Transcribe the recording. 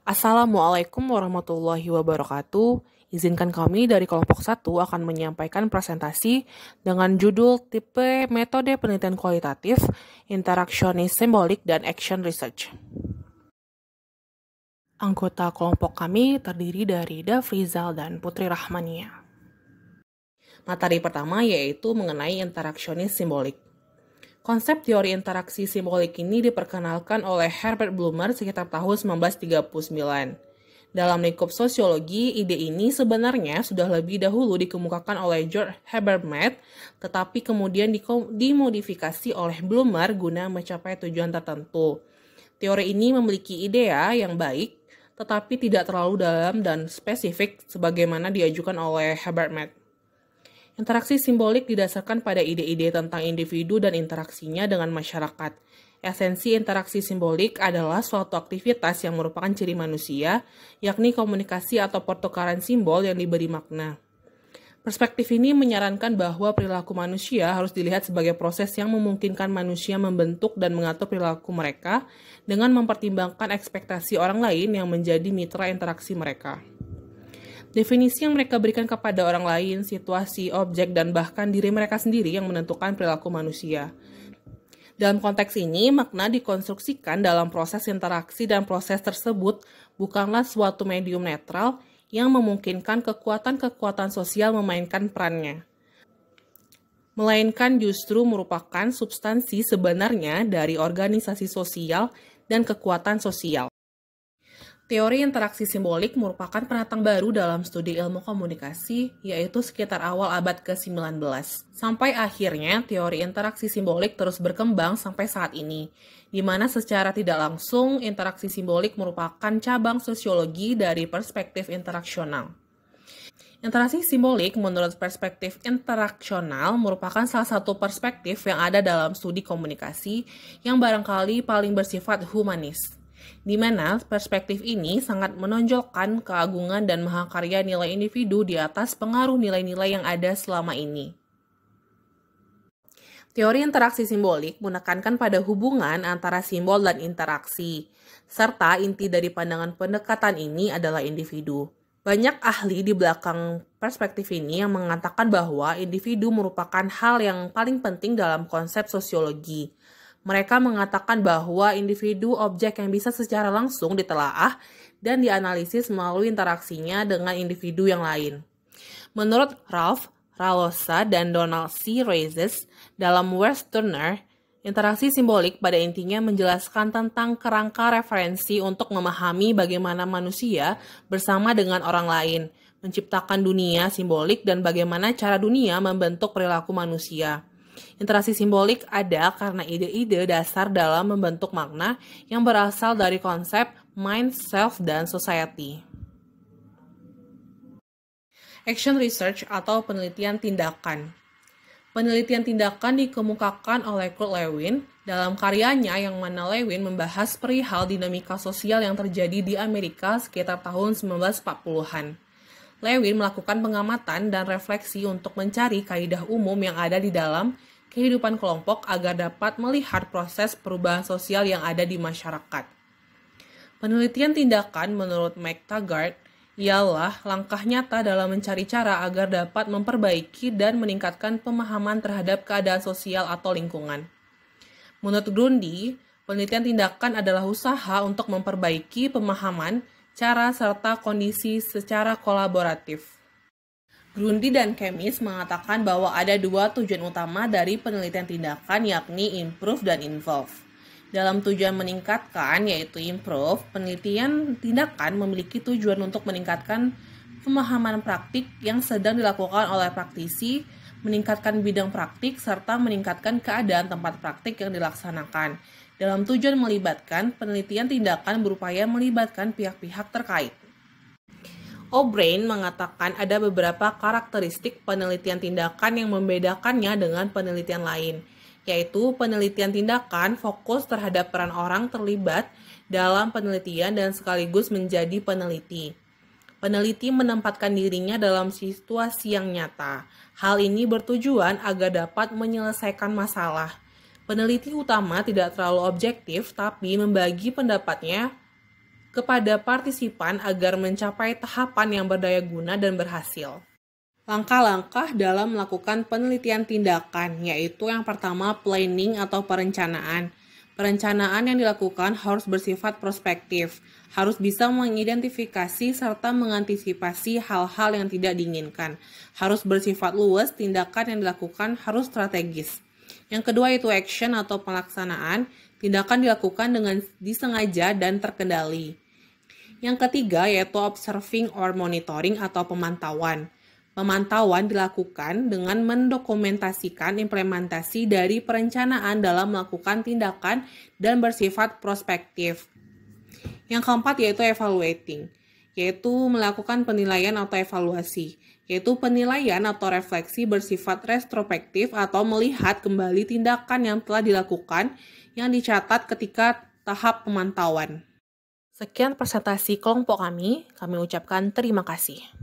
Assalamualaikum warahmatullahi wabarakatuh. Izinkan kami dari kelompok 1 akan menyampaikan presentasi dengan judul tipe metode penelitian kualitatif, interaksionis simbolik, dan action research. Anggota kelompok kami terdiri dari Dafrizal dan Putri Rahmania. Materi pertama yaitu mengenai interaksionis simbolik. Konsep teori interaksi simbolik ini diperkenalkan oleh Herbert Blumer sekitar tahun 1939. Dalam lingkup sosiologi, ide ini sebenarnya sudah lebih dahulu dikemukakan oleh George Herbert Mead, tetapi kemudian dimodifikasi oleh Blumer guna mencapai tujuan tertentu. Teori ini memiliki idea yang baik, tetapi tidak terlalu dalam dan spesifik sebagaimana diajukan oleh Herbert Mead. Interaksi simbolik didasarkan pada ide-ide tentang individu dan interaksinya dengan masyarakat. Esensi interaksi simbolik adalah suatu aktivitas yang merupakan ciri manusia, yakni komunikasi atau pertukaran simbol yang diberi makna. Perspektif ini menyarankan bahwa perilaku manusia harus dilihat sebagai proses yang memungkinkan manusia membentuk dan mengatur perilaku mereka dengan mempertimbangkan ekspektasi orang lain yang menjadi mitra interaksi mereka. Definisi yang mereka berikan kepada orang lain, situasi, objek, dan bahkan diri mereka sendiri yang menentukan perilaku manusia. Dalam konteks ini, makna dikonstruksikan dalam proses interaksi dan proses tersebut bukanlah suatu medium netral yang memungkinkan kekuatan-kekuatan sosial memainkan perannya, melainkan justru merupakan substansi sebenarnya dari organisasi sosial dan kekuatan sosial. Teori interaksi simbolik merupakan pendatang baru dalam studi ilmu komunikasi, yaitu sekitar awal abad ke-19. Sampai akhirnya, teori interaksi simbolik terus berkembang sampai saat ini, di mana secara tidak langsung, interaksi simbolik merupakan cabang sosiologi dari perspektif interaksional. Interaksi simbolik menurut perspektif interaksional merupakan salah satu perspektif yang ada dalam studi komunikasi yang barangkali paling bersifat humanis, di mana perspektif ini sangat menonjolkan keagungan dan mahakarya nilai individu di atas pengaruh nilai-nilai yang ada selama ini. Teori interaksi simbolik menekankan pada hubungan antara simbol dan interaksi, serta inti dari pandangan pendekatan ini adalah individu. Banyak ahli di belakang perspektif ini yang mengatakan bahwa individu merupakan hal yang paling penting dalam konsep sosiologi. Mereka mengatakan bahwa individu objek yang bisa secara langsung ditelaah dan dianalisis melalui interaksinya dengan individu yang lain. Menurut Ralph Ralosa dan Donald C. Reyes dalam Westerner, interaksi simbolik pada intinya menjelaskan tentang kerangka referensi untuk memahami bagaimana manusia bersama dengan orang lain, menciptakan dunia simbolik dan bagaimana cara dunia membentuk perilaku manusia. Interaksi simbolik ada karena ide-ide dasar dalam membentuk makna yang berasal dari konsep mind, self, dan society. Action research atau penelitian tindakan. Penelitian tindakan dikemukakan oleh Kurt Lewin dalam karyanya yang mana Lewin membahas perihal dinamika sosial yang terjadi di Amerika sekitar tahun 1940-an. Lewin melakukan pengamatan dan refleksi untuk mencari kaidah umum yang ada di dalam kehidupan kelompok agar dapat melihat proses perubahan sosial yang ada di masyarakat. Penelitian tindakan menurut McTaggart ialah langkah nyata dalam mencari cara agar dapat memperbaiki dan meningkatkan pemahaman terhadap keadaan sosial atau lingkungan. Menurut Grundy, penelitian tindakan adalah usaha untuk memperbaiki pemahaman, cara serta kondisi secara kolaboratif. Grundy dan Kemis mengatakan bahwa ada dua tujuan utama dari penelitian tindakan, yakni improve dan involve. Dalam tujuan meningkatkan, yaitu improve, penelitian tindakan memiliki tujuan untuk meningkatkan pemahaman praktik yang sedang dilakukan oleh praktisi, meningkatkan bidang praktik, serta meningkatkan keadaan tempat praktik yang dilaksanakan. Dalam tujuan melibatkan, penelitian tindakan berupaya melibatkan pihak-pihak terkait. O'Brien mengatakan ada beberapa karakteristik penelitian tindakan yang membedakannya dengan penelitian lain, yaitu penelitian tindakan fokus terhadap peran orang terlibat dalam penelitian dan sekaligus menjadi peneliti. Peneliti menempatkan dirinya dalam situasi yang nyata. Hal ini bertujuan agar dapat menyelesaikan masalah. Peneliti utama tidak terlalu objektif, tapi membagi pendapatnya kepada partisipan agar mencapai tahapan yang berdaya guna dan berhasil. Langkah-langkah dalam melakukan penelitian tindakan, yaitu yang pertama planning atau perencanaan. Perencanaan yang dilakukan harus bersifat prospektif, harus bisa mengidentifikasi serta mengantisipasi hal-hal yang tidak diinginkan. Harus bersifat luas, tindakan yang dilakukan harus strategis. Yang kedua itu action atau pelaksanaan, tindakan dilakukan dengan disengaja dan terkendali. Yang ketiga yaitu observing or monitoring atau pemantauan. Pemantauan dilakukan dengan mendokumentasikan implementasi dari perencanaan dalam melakukan tindakan dan bersifat prospektif. Yang keempat yaitu evaluating, yaitu melakukan penilaian atau evaluasi, yaitu penilaian atau refleksi bersifat retrospektif atau melihat kembali tindakan yang telah dilakukan yang dicatat ketika tahap pemantauan. Sekian presentasi kelompok kami ucapkan terima kasih.